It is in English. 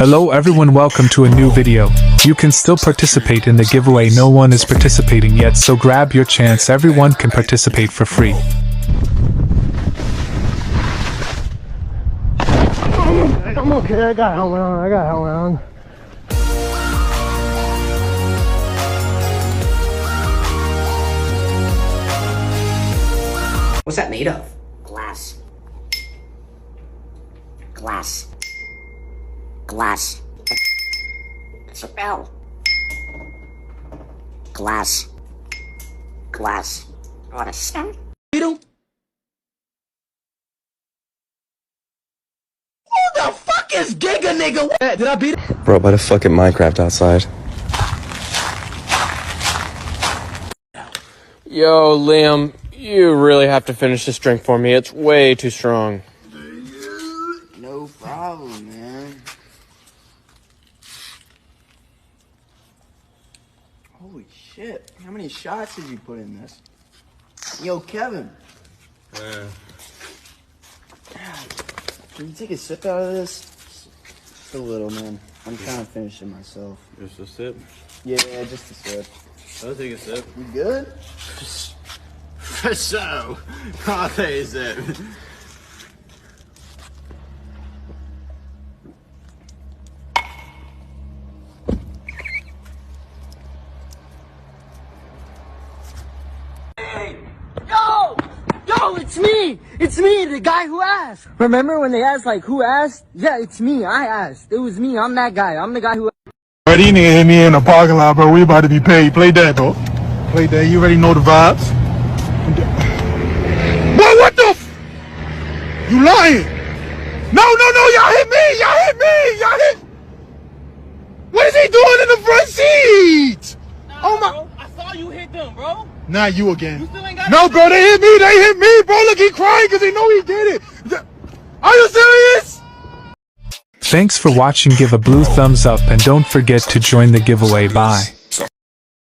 Hello everyone, welcome to a new video. You can still participate in the giveaway. No one is participating yet, so grab your chance. Everyone can participate for free. I'm okay, I got helmet on, What's that made of? Glass. Glass. Glass. It's a bell. Glass. Glass. What a sound. Who the fuck is Giga Nigga? Did I beat it? Bro, by the fucking Minecraft outside. Yo, Liam, you really have to finish this drink for me. It's way too strong. No problem, man. Holy shit. How many shots did you put in this? Yo, Kevin. Can you take a sip out of this? Just a little, man. I'm trying to finish it myself. Just a sip? Yeah, just a sip. I'll take a sip. You good? So, I'll take a sip. Yo, it's me! It's me, the guy who asked! Remember when they asked, like, who asked? Yeah, it's me, I asked. It was me, I'm that guy. I'm the guy who asked. Bro, these niggas hit me in the parking lot, bro. We about to be paid. Play that, bro. Play that. You already know the vibes. Boy, what the f? You lying? No, y'all hit me! Y'all hit me! Y'all hit... What is he doing in the front seat? Oh my... Bro, I saw you hit them, bro. Not you again. You still ain't got No, it? bro, they hit me, bro. Look, he crying because they know he did it. Are you serious? Thanks for watching. Give a blue thumbs up and don't forget to join the giveaway. Bye.